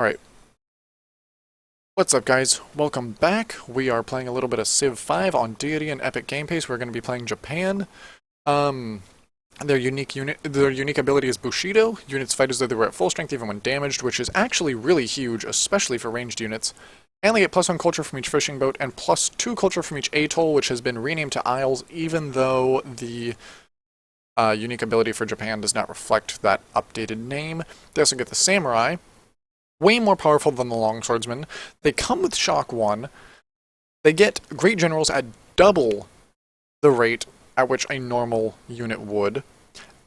Alright, what's up guys? Welcome back. We are playing a little bit of Civ 5 on Deity and Epic Game Pace. We're going to be playing Japan. Their unique ability is Bushido. Units fight as though they were at full strength even when damaged, which is actually really huge, especially for ranged units. And they get +1 culture from each fishing boat, and +2 culture from each atoll, which has been renamed to Isles, even though the unique ability for Japan does not reflect that updated name. They also get the Samurai. Way more powerful than the Longswordsman. They come with Shock 1. They get Great Generals at double the rate at which a normal unit would.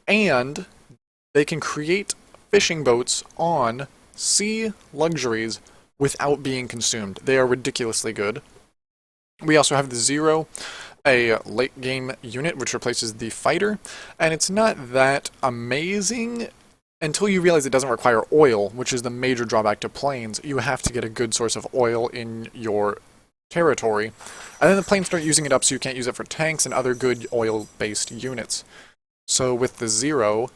And they can create fishing boats on sea luxuries without being consumed. They are ridiculously good. We also have the Zero, a late game unit which replaces the Fighter. And it's not that amazing until you realize it doesn't require oil, which is the major drawback to planes. You have to get a good source of oil in your territory. And then the planes start using it up so you can't use it for tanks and other good oil-based units. So with the Zero,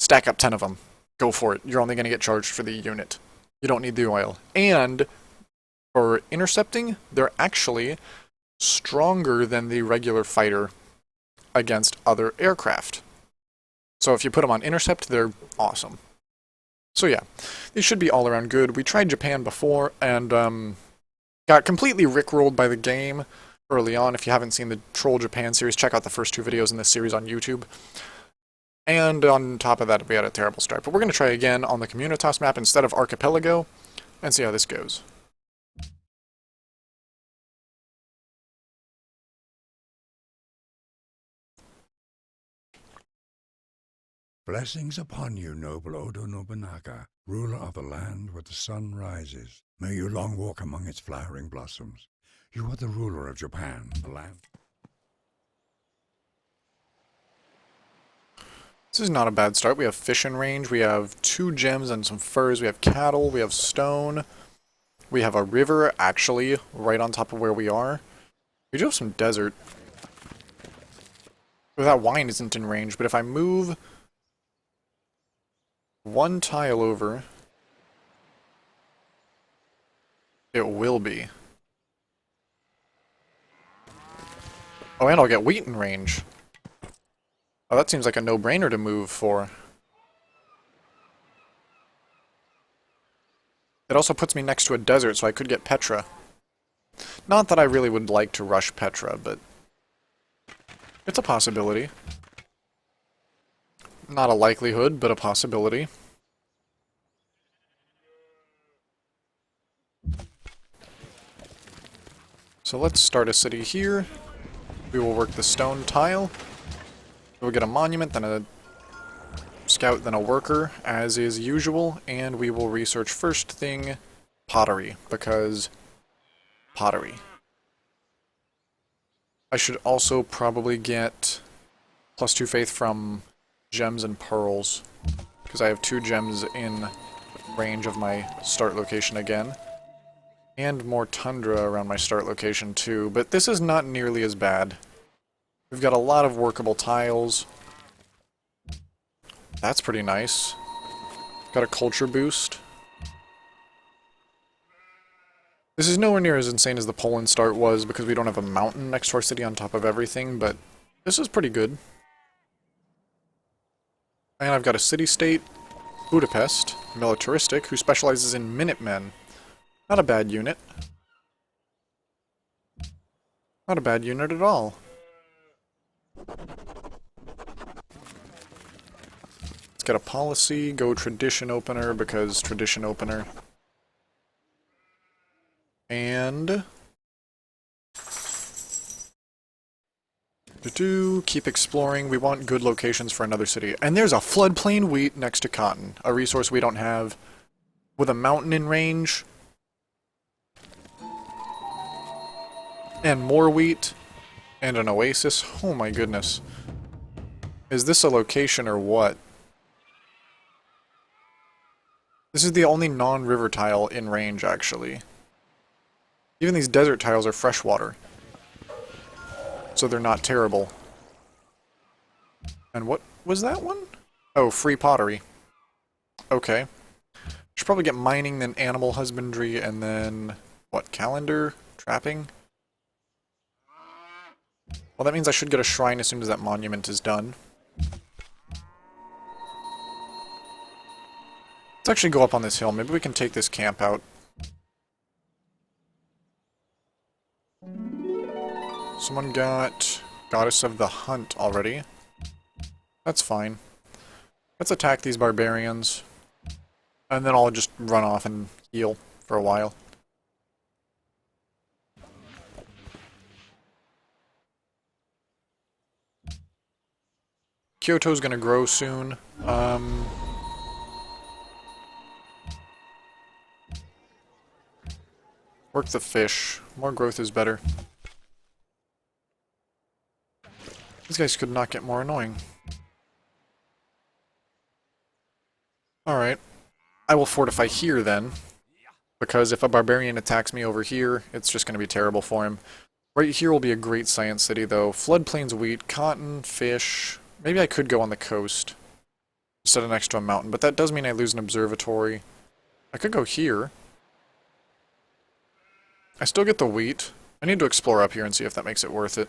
stack up 10 of them. Go for it. You're only going to get charged for the unit. You don't need the oil. And for intercepting, they're actually stronger than the regular fighter against other aircraft. So if you put them on intercept, they're awesome. So yeah, these should be all around good. We tried Japan before and got completely rickrolled by the game early on. If you haven't seen the Troll Japan series, check out the first 2 videos in this series on YouTube. And on top of that, we had a terrible start. But we're going to try again on the Communitas map instead of Archipelago and see how this goes. Blessings upon you, noble Oda Nobunaga, ruler of the land where the sun rises. May you long walk among its flowering blossoms. You are the ruler of Japan, the land. This is not a bad start. We have fishing range, we have 2 gems and some furs, we have cattle, we have stone, we have a river actually right on top of where we are. We do have some desert. That wine isn't in range, but if I move 1 tile over, it will be. Oh, and I'll get wheat in range. Oh, that seems like a no-brainer to move for. It also puts me next to a desert, so I could get Petra. Not that I really would like to rush Petra, but it's a possibility. Not a likelihood, but a possibility. So let's start a city here. We will work the stone tile. We'll get a monument, then a scout, then a worker, as is usual, and we will research first thing pottery, because pottery. I should also probably get +2 faith from gems and pearls, because I have 2 gems in range of my start location again. And more tundra around my start location too, but this is not nearly as bad. We've got a lot of workable tiles. That's pretty nice. Got a culture boost. This is nowhere near as insane as the Poland start was because we don't have a mountain next to our city on top of everything, but this is pretty good. And I've got a city-state, Budapest, militaristic, who specializes in Minutemen. Not a bad unit. Not a bad unit at all. Let's get a policy, go tradition opener, because tradition opener. And keep exploring. We want good locations for another city. And there's a floodplain wheat next to cotton, a resource we don't have. With a mountain in range. And more wheat. And an oasis. Oh my goodness. Is this a location or what? This is the only non-river tile in range, actually. Even these desert tiles are freshwater. So they're not terrible. And what was that one? Oh, free pottery. Okay. Should probably get mining, then animal husbandry, and then, what, calendar? Trapping? Well, that means I should get a shrine as soon as that monument is done. Let's actually go up on this hill. Maybe we can take this camp out. Someone got Goddess of the Hunt already. That's fine. Let's attack these barbarians. And then I'll just run off and heal for a while. Kyoto's gonna grow soon. Work the fish. More growth is better. These guys could not get more annoying. Alright. I will fortify here then. Because if a barbarian attacks me over here, it's just going to be terrible for him. Right here will be a great science city though. Floodplains, wheat, cotton, fish. Maybe I could go on the coast. Instead of next to a mountain, but that does mean I lose an observatory. I could go here. I still get the wheat. I need to explore up here and see if that makes it worth it.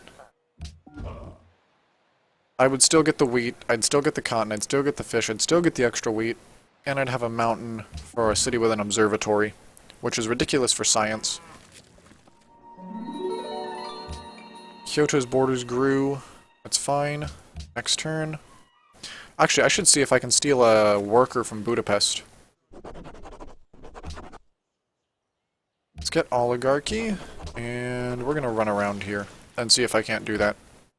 I would still get the wheat, I'd still get the cotton, I'd still get the fish, I'd still get the extra wheat, and I'd have a mountain for a city with an observatory, which is ridiculous for science. Kyoto's borders grew. That's fine. Next turn. Actually, I should see if I can steal a worker from Budapest. Let's get oligarchy, and we're gonna run around here and see if I can't do that.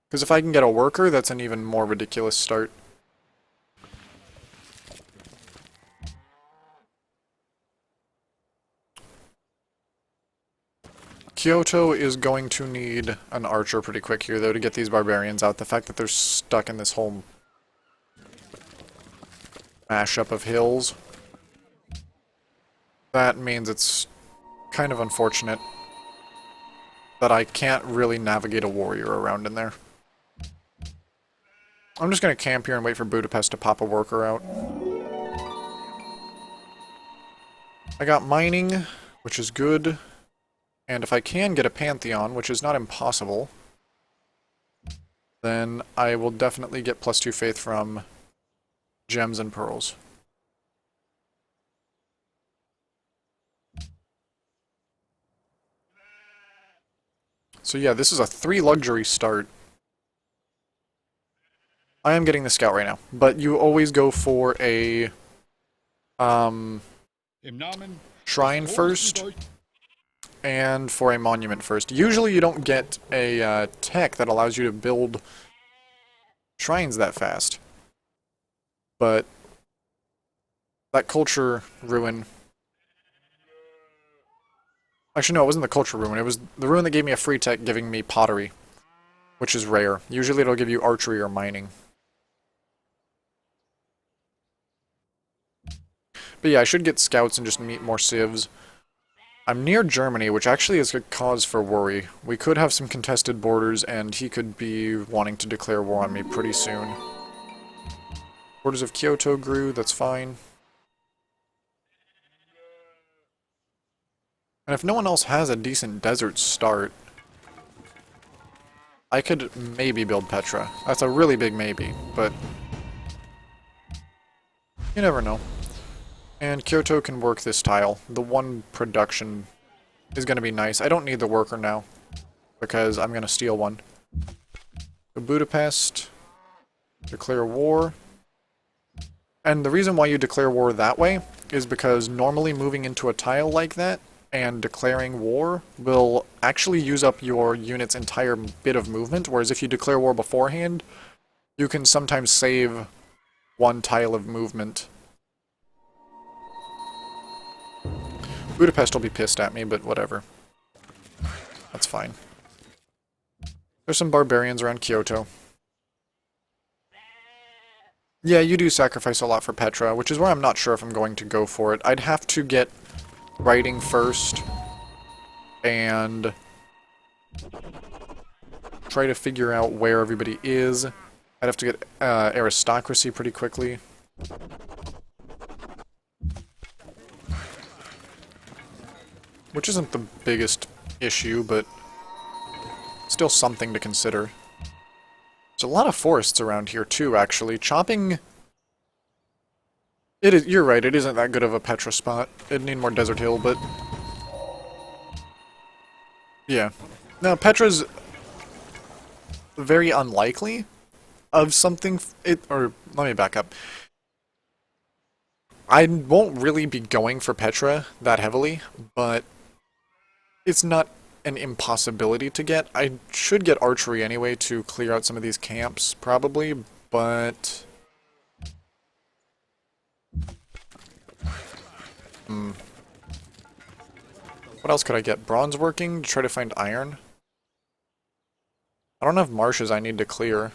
Because if I can get a worker, that's an even more ridiculous start. Kyoto is going to need an archer pretty quick here, though, to get these barbarians out. The fact that they're stuck in this whole mashup of hills, that means it's kind of unfortunate that I can't really navigate a warrior around in there. I'm just going to camp here and wait for Budapest to pop a worker out. I got mining, which is good. And if I can get a Pantheon, which is not impossible, then I will definitely get +2 faith from gems and pearls. So yeah, this is a 3 luxury start. I am getting the scout right now, but you always go for a shrine first and for a monument first. Usually you don't get a tech that allows you to build shrines that fast, but that culture ruin... Actually no, it wasn't the culture ruin, it was the ruin that gave me a free tech giving me pottery, which is rare. Usually it'll give you archery or mining. But yeah, I should get scouts and just meet more civs. I'm near Germany, which actually is a cause for worry. We could have some contested borders, and he could be wanting to declare war on me pretty soon. Borders of Kyoto grew, that's fine. And if no one else has a decent desert start, I could maybe build Petra. That's a really big maybe, but you never know. And Kyoto can work this tile. The one production is going to be nice. I don't need the worker now, because I'm going to steal one. So Budapest, declare war. And the reason why you declare war that way is because normally moving into a tile like that and declaring war will actually use up your unit's entire bit of movement, whereas if you declare war beforehand, you can sometimes save one tile of movement. Budapest will be pissed at me, but whatever. That's fine. There's some barbarians around Kyoto. Yeah, you do sacrifice a lot for Petra, which is why I'm not sure if I'm going to go for it. I'd have to get writing first, and try to figure out where everybody is. I'd have to get aristocracy pretty quickly. which isn't the biggest issue, but still something to consider. There's a lot of forests around here too, actually. Chopping... It is, you're right, it isn't that good of a Petra spot. It'd need more Desert Hill, but... Yeah. Now, Petra's very unlikely of something... Or, let me back up. I won't really be going for Petra that heavily, but it's not an impossibility to get. I should get archery anyway to clear out some of these camps, probably, but... What else could I get? Bronze working to try to find iron? I don't have marshes I need to clear.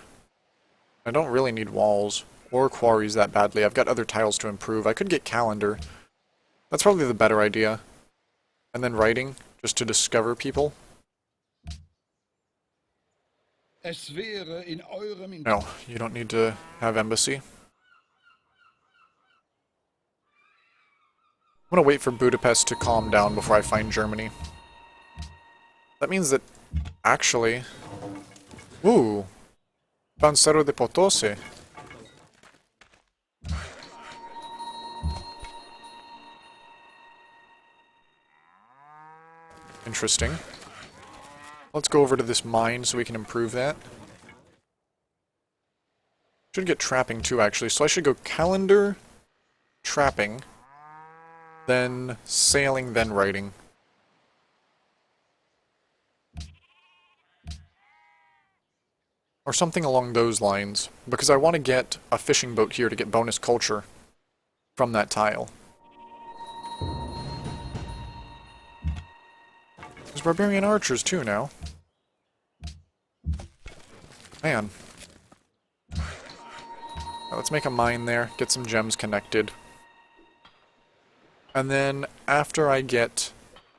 I don't really need walls or quarries that badly. I've got other tiles to improve. I could get calendar. That's probably the better idea. And then writing, just to discover people. No, you don't need to have embassy. I'm gonna wait for Budapest to calm down before I find Germany. That means that, actually... Ooh! Found Cerro de Potosi. Interesting. Let's go over to this mine so we can improve that. Should get trapping too, actually. So I should go calendar, trapping, then sailing, then writing. Or something along those lines. Because I want to get a fishing boat here to get bonus culture from that tile. There's barbarian archers too now. Man. Now let's make a mine there, get some gems connected. And then after I get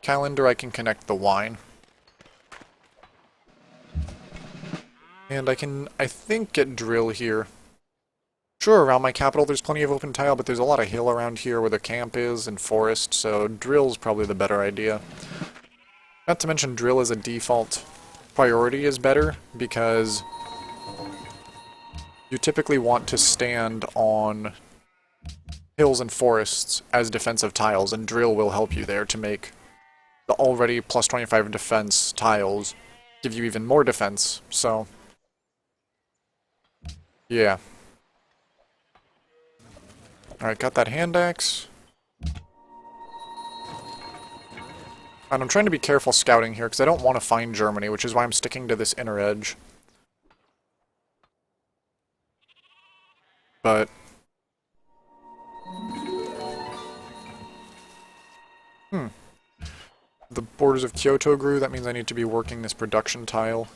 calendar, I can connect the wine. And I can, I think, get drill here. Sure, around my capital there's plenty of open tile, but there's a lot of hill around here where the camp is and forest, so drill's probably the better idea. Not to mention drill as a default priority is better, because you typically want to stand on hills and forests as defensive tiles, and drill will help you there to make the already plus 25 defense tiles give you even more defense, so... Yeah. Alright, got that hand axe. And I'm trying to be careful scouting here, because I don't want to find Germany, which is why I'm sticking to this inner edge. But... The borders of Kyoto grew, that means I need to be working this production tile.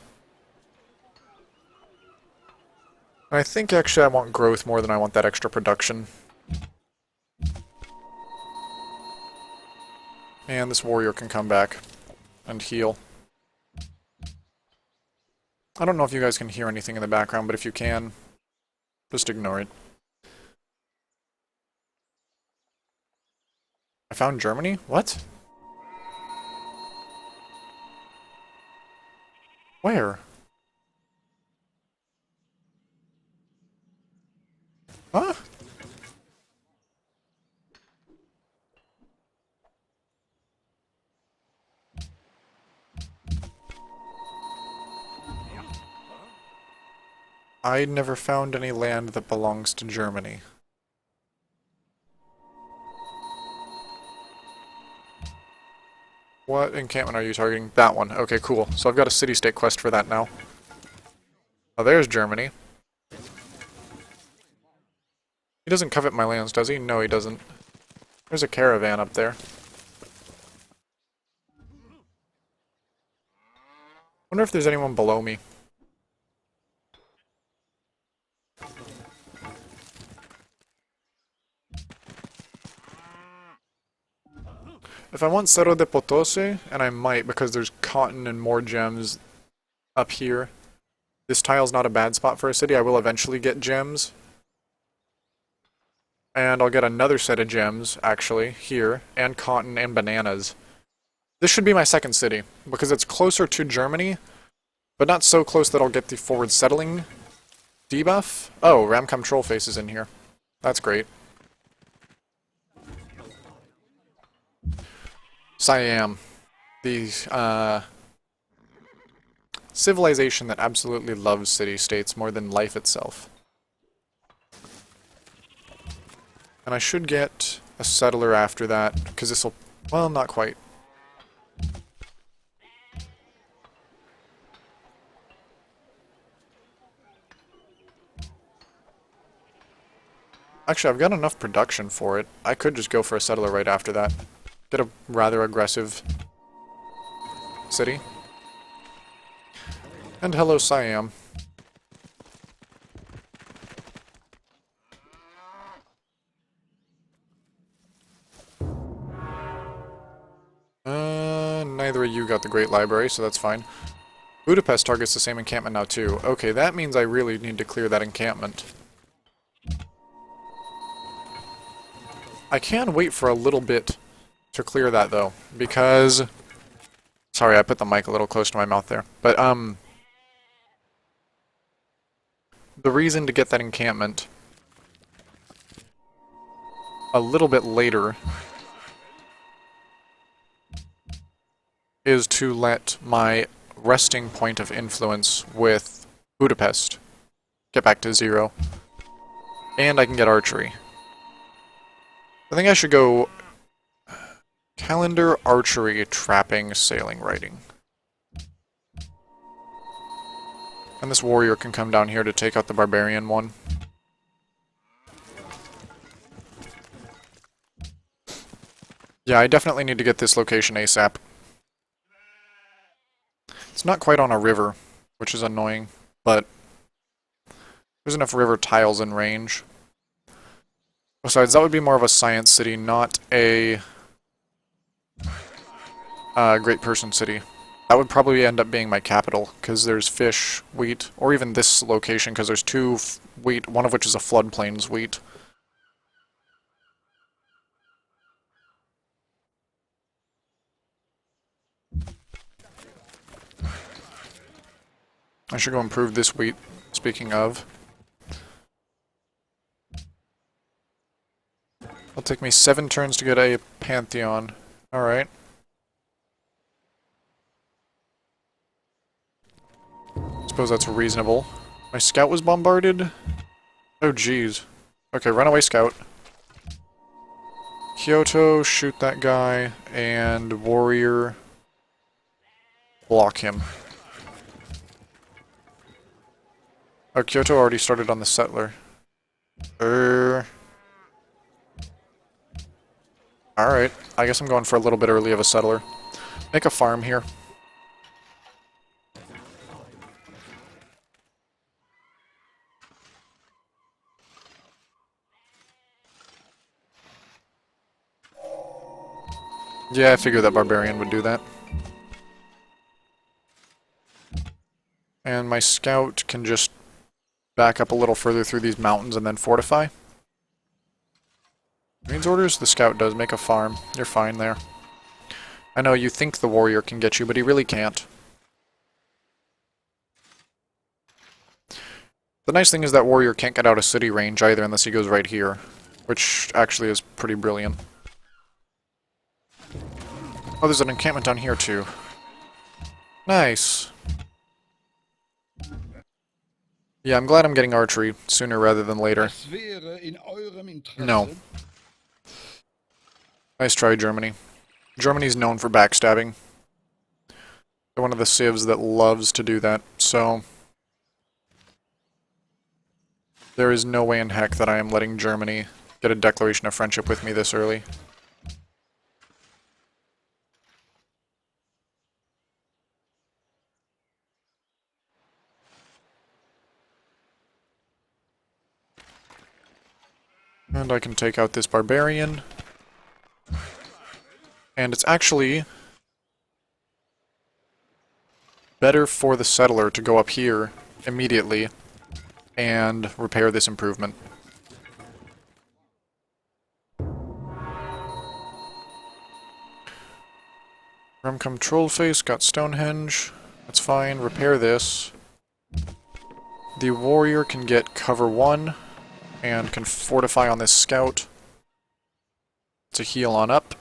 I think actually I want growth more than I want that extra production. And this warrior can come back and heal. I don't know if you guys can hear anything in the background, but if you can, just ignore it. I found Germany? What? Where? Huh? I never found any land that belongs to Germany. What encampment are you targeting? That one. Okay, cool. So I've got a city-state quest for that now. Oh, there's Germany. He doesn't covet my lands, does he? No, he doesn't. There's a caravan up there. Wonder if there's anyone below me. If I want Cerro de Potosi, and I might because there's cotton and more gems up here, this tile's not a bad spot for a city. I will eventually get gems. And I'll get another set of gems, actually, here, and cotton and bananas. This should be my second city, because it's closer to Germany, but not so close that I'll get the forward settling debuff. Oh, Ramcom Trollface is in here. That's great. Siam. The, civilization that absolutely loves city-states more than life itself. And I should get a settler after that, because this'll... well, not quite. Actually, I've got enough production for it. I could just go for a settler right after that. Get a rather aggressive city. And hello, Siam. Neither of you got the Great Library, so that's fine. Budapest targets the same encampment now, too. Okay, that means I really need to clear that encampment. I can wait for a little bit to clear that, though, because... sorry, I put the mic a little close to my mouth there. But, the reason to get that encampment a little bit later is to let my resting point of influence with Budapest get back to 0. And I can get archery. I think I should go calendar, archery, trapping, sailing, writing. And this warrior can come down here to take out the barbarian one. Yeah, I definitely need to get this location ASAP. It's not quite on a river, which is annoying, but there's enough river tiles in range. Besides, that would be more of a science city, not a great person city. That would probably end up being my capital, because there's fish, wheat, or even this location, because there's 2 wheat, one of which is a floodplains wheat. I should go improve this wheat, speaking of. It'll take me 7 turns to get a Pantheon. Alright. Suppose that's reasonable. My scout was bombarded? Oh jeez. Okay, runaway scout. Kyoto, shoot that guy, and warrior, block him. Oh, Kyoto already started on the settler. Alright, I guess I'm going for a little bit early of a settler. Make a farm here. Yeah, I figured that barbarian would do that. And my scout can just back up a little further through these mountains and then fortify. Means orders, the scout does make a farm. You're fine there. I know you think the warrior can get you, but he really can't. The nice thing is that warrior can't get out of city range either unless he goes right here, which actually is pretty brilliant. Oh, there's an encampment down here too. Nice. Yeah, I'm glad I'm getting archery sooner rather than later. No. Nice try, Germany. Germany's known for backstabbing. They're one of the civs that loves to do that, so... there is no way in heck that I am letting Germany get a declaration of friendship with me this early. And I can take out this barbarian. And it's actually better for the settler to go up here immediately and repair this improvement. Rumcum Trollface, got Stonehenge. That's fine. Repair this. The warrior can get cover 1 and can fortify on this scout to heal on up.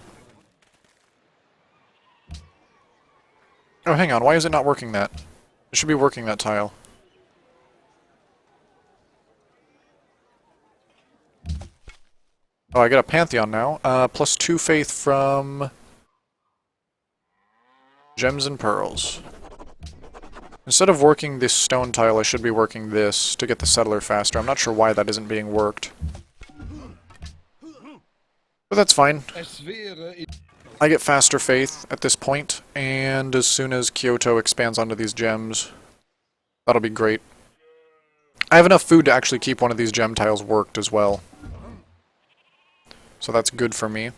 Oh, hang on. Why is it not working that? It should be working that tile. Oh, I get a Pantheon now. Plus 2 faith from Gems and Pearls. Instead of working this stone tile, I should be working this to get the settler faster. I'm not sure why that isn't being worked. But that's fine. I get faster faith at this point, and as soon as Kyoto expands onto these gems, that'll be great. I have enough food to actually keep one of these gem tiles worked as well. So that's good for me.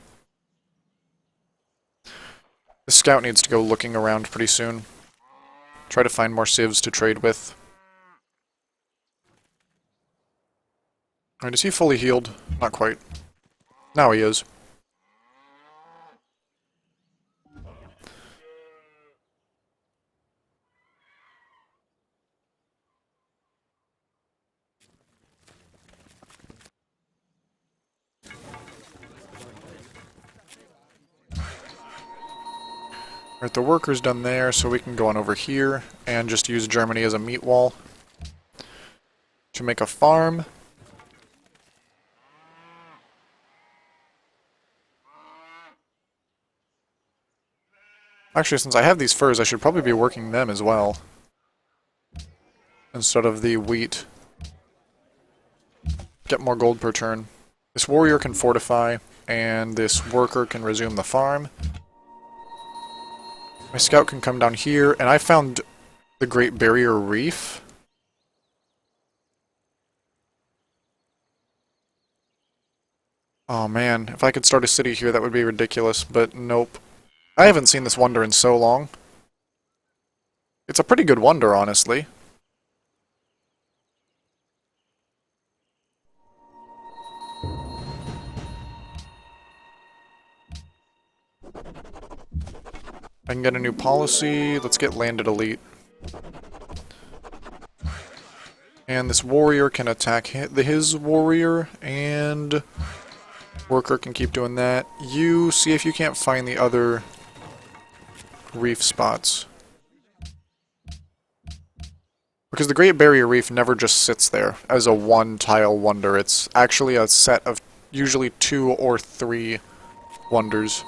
The scout needs to go looking around pretty soon. Try to find more civs to trade with. Alright, is he fully healed? Not quite. Now he is. Alright, the worker's done there, so we can go on over here and just use Germany as a meat wall to make a farm. Actually, since I have these furs, I should probably be working them as well, instead of the wheat. Get more gold per turn. This warrior can fortify, and this worker can resume the farm. My scout can come down here, and I found the Great Barrier Reef. Oh man, if I could start a city here, that would be ridiculous, but nope. I haven't seen this wonder in so long. It's a pretty good wonder, honestly. I can get a new policy. Let's get landed elite. And this warrior can attack his warrior, and worker can keep doing that. You see if you can't find the other reef spots. Because the Great Barrier Reef never just sits there as a one-tile wonder. It's actually a set of usually 2 or 3 wonders.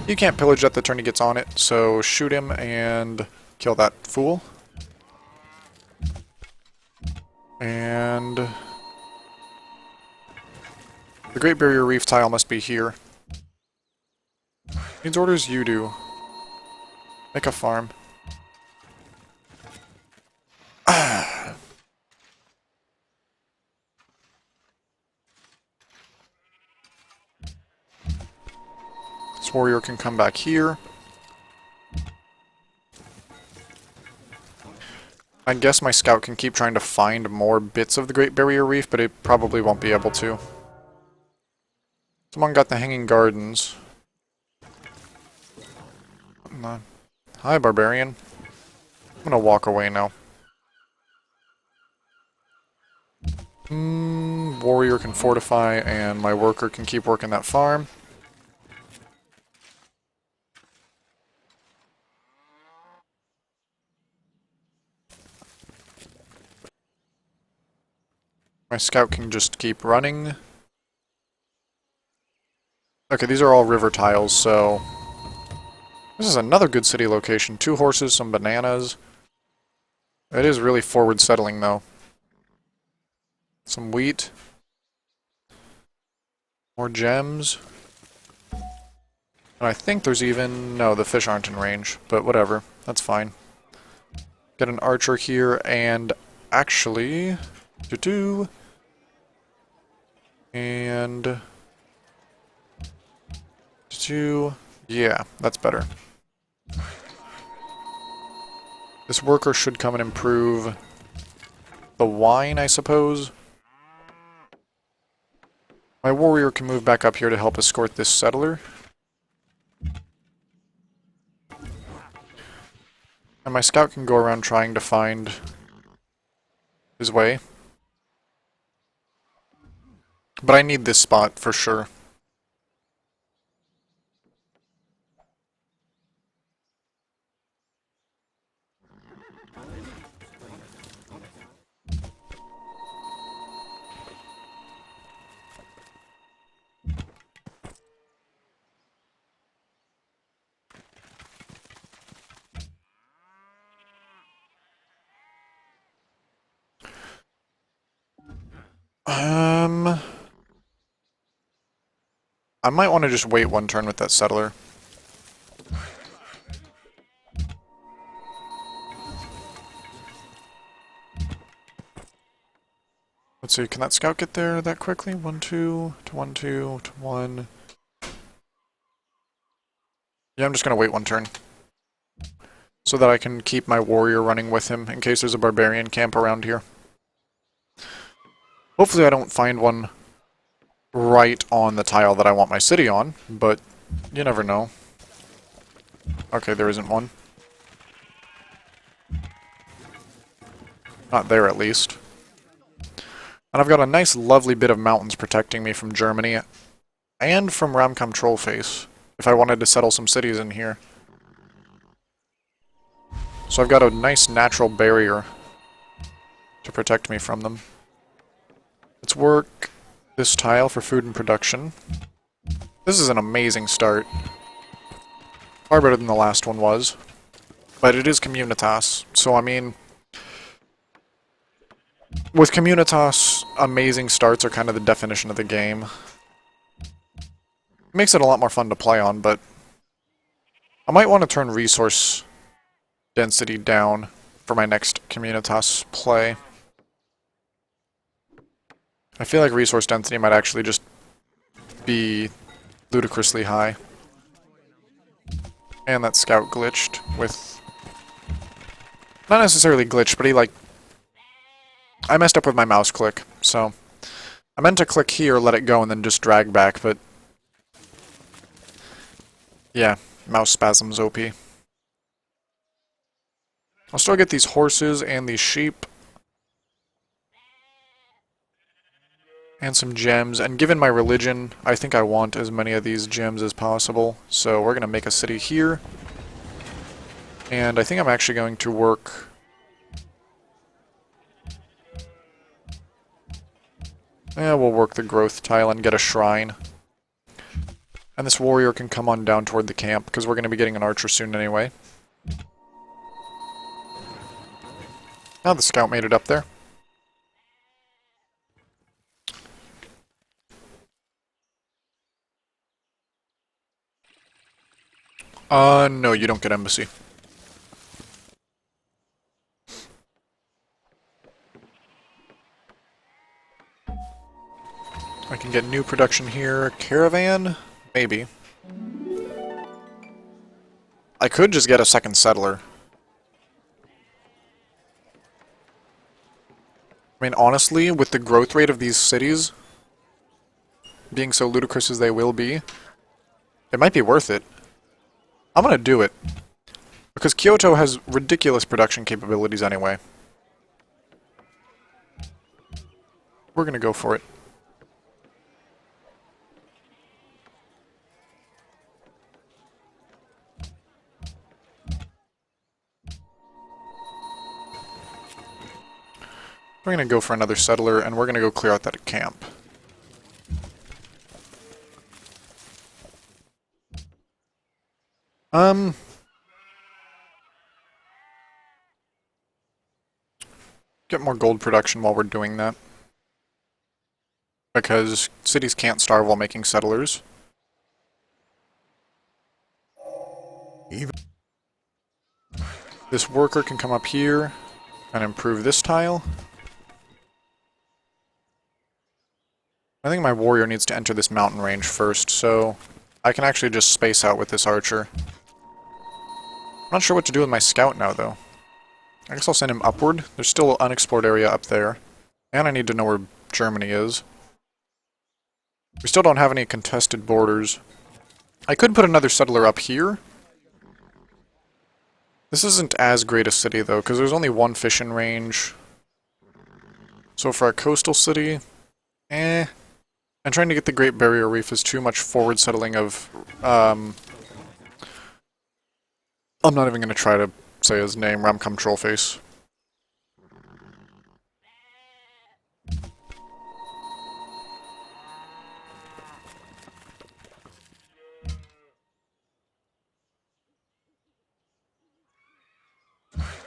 You can't pillage that the turn he gets on it, so shoot him and kill that fool. And the Great Barrier Reef tile must be here. Needs orders? You do. Make a farm. This warrior can come back here. I guess my scout can keep trying to find more bits of the Great Barrier Reef, but it probably won't be able to. Someone got the Hanging Gardens. No. Hi, Barbarian. I'm gonna walk away now. Warrior can fortify, and my worker can keep working that farm. My scout can just keep running. Okay, these are all river tiles, so... This is another good city location. 2 horses, some bananas. It is really forward settling, though. Some wheat. More gems. And I think there's even... No, the fish aren't in range, but whatever. That's fine. Get an archer here, and actually... And... Yeah, that's better. This worker should come and improve the wine, I suppose. My warrior can move back up here to help escort this settler. And my scout can go around trying to find his way. But I need this spot for sure. I might want to just wait one turn with that settler. Let's see, can that scout get there that quickly? 1, 2, to 1, 2, to 1. Yeah, I'm just gonna wait one turn. So that I can keep my warrior running with him in case there's a barbarian camp around here. Hopefully I don't find one right on the tile that I want my city on, but you never know. Okay, there isn't one. Not there, at least. And I've got a nice, lovely bit of mountains protecting me from Germany and from Ramcom Trollface, if I wanted to settle some cities in here. So I've got a nice natural barrier to protect me from them. Let's work this tile for food and production. This is an amazing start. Far better than the last one was. But it is Communitas, so I mean... With Communitas, amazing starts are kind of the definition of the game. It makes it a lot more fun to play on, but... I might want to turn resource density down for my next Communitas play. I feel like resource density might actually just be ludicrously high. And that scout glitched with... Not necessarily glitched, but he like... I messed up with my mouse click, so... I meant to click here, let it go, and then just drag back, but... Yeah, mouse spasms OP. I'll still get these horses and these sheep. And some gems, and given my religion, I think I want as many of these gems as possible. So we're going to make a city here. And I think I'm actually going to work... Yeah, we'll work the growth tile and get a shrine. And this warrior can come on down toward the camp, because we're going to be getting an archer soon anyway. Now the scout made it up there. No, you don't get embassy. I can get new production here. Caravan? Maybe. I could just get a second settler. I mean, honestly, with the growth rate of these cities being so ludicrous as they will be, it might be worth it. I'm gonna do it. Because Kyoto has ridiculous production capabilities anyway. We're gonna go for it. We're gonna go for another settler, and we're gonna go clear out that camp. Get more gold production while we're doing that. Because cities can't starve while making settlers. This worker can come up here and improve this tile. I think my warrior needs to enter this mountain range first, so I can actually just space out with this archer. I'm not sure what to do with my scout now, though. I guess I'll send him upward. There's still an unexplored area up there. And I need to know where Germany is. We still don't have any contested borders. I could put another settler up here. This isn't as great a city, though, because there's only one fishing range. So for a coastal city, and trying to get the Great Barrier Reef is too much forward settling of, I'm not even going to try to say his name, Ramcom Trollface.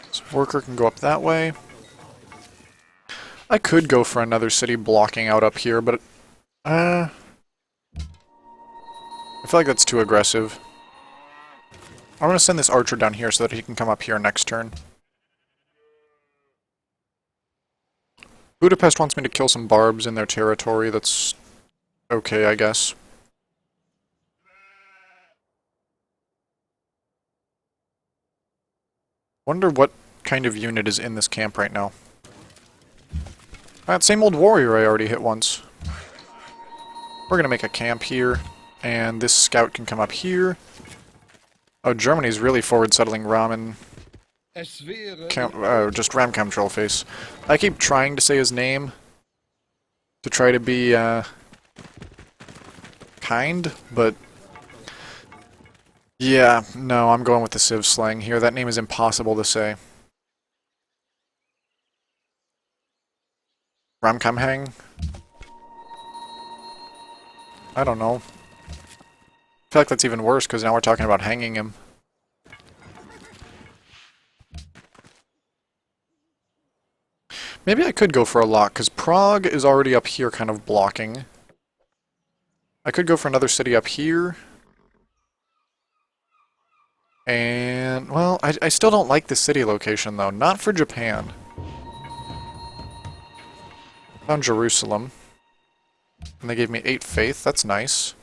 This worker can go up that way. I could go for another city blocking out up here, but I feel like that's too aggressive. I'm going to send this archer down here so that he can come up here next turn. Budapest wants me to kill some barbs in their territory. That's okay, I guess. Wonder what kind of unit is in this camp right now. That same old warrior I already hit once. We're gonna make a camp here, and this scout can come up here. Oh, Germany's really forward settling Ramen. Just Ramcam Trollface. I keep trying to say his name to try to be kind, but yeah, no, I'm going with the Civ slang here. That name is impossible to say. Ramcam Hang? I don't know. I feel like that's even worse because now we're talking about hanging him. Maybe I could go for a lock, because Prague is already up here kind of blocking. I could go for another city up here. And, well, I still don't like the city location, though. Not for Japan. Found Jerusalem. And they gave me 8 faith. That's nice.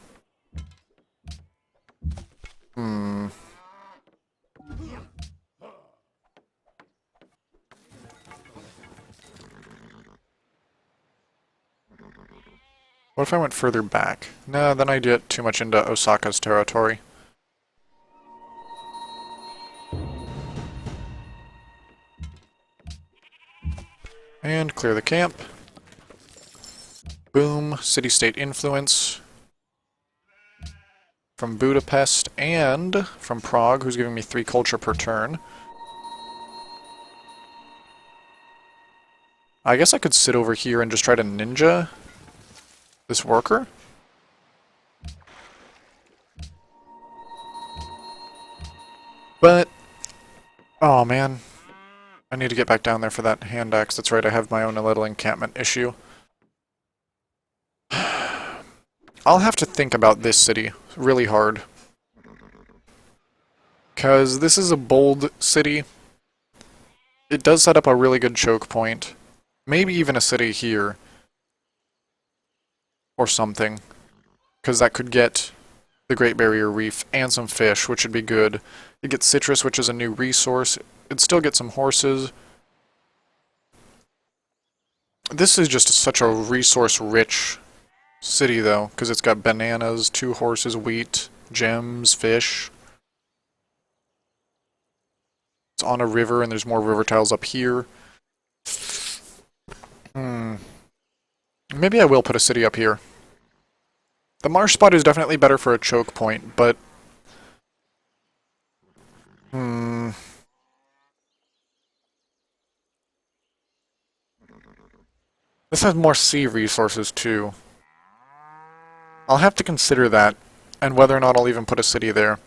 What if I went further back? No, then I get too much into Osaka's territory. And clear the camp. Boom, city-state influence. From Budapest and from Prague, who's giving me 3 culture per turn. I guess I could sit over here and just try to ninja this worker? But, oh man, I need to get back down there for that hand axe. That's right, I have my own little encampment issue. I'll have to think about this city really hard. Because this is a bold city. It does set up a really good choke point. Maybe even a city here. Or something. Because that could get the Great Barrier Reef and some fish, which would be good. It gets citrus, which is a new resource. It'd still get some horses. This is just such a resource-rich city, though, because it's got bananas, 2 horses, wheat, gems, fish. It's on a river, and there's more river tiles up here. Maybe I will put a city up here. The marsh spot is definitely better for a choke point, but... This has more sea resources, too. I'll have to consider that, and whether or not I'll even put a city there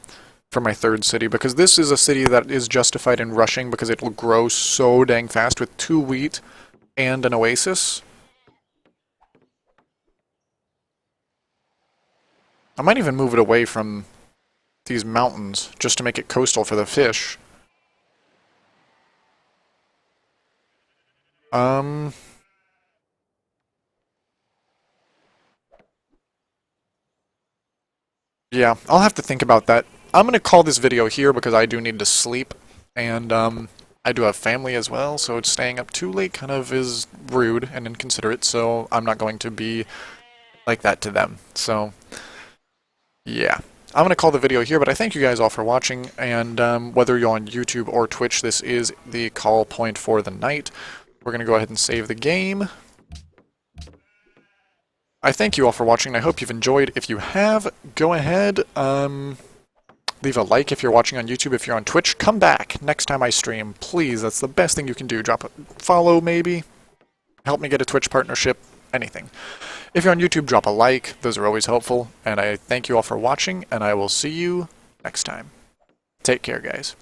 for my 3rd city, because this is a city that is justified in rushing because it will grow so dang fast with 2 wheat and an oasis. I might even move it away from these mountains, just to make it coastal for the fish. Yeah, I'll have to think about that. I'm going to call this video here because I do need to sleep, and I do have family as well, so staying up too late kind of is rude and inconsiderate, so I'm not going to be like that to them. So, yeah. I'm going to call the video here, but I thank you guys all for watching, and whether you're on YouTube or Twitch, this is the call point for the night. We're going to go ahead and save the game. I thank you all for watching, and I hope you've enjoyed. If you have, go ahead, leave a like if you're watching on YouTube. If you're on Twitch, come back next time I stream. Please, that's the best thing you can do. Drop a follow, maybe. Help me get a Twitch partnership. Anything. If you're on YouTube, drop a like. Those are always helpful. And I thank you all for watching, and I will see you next time. Take care, guys.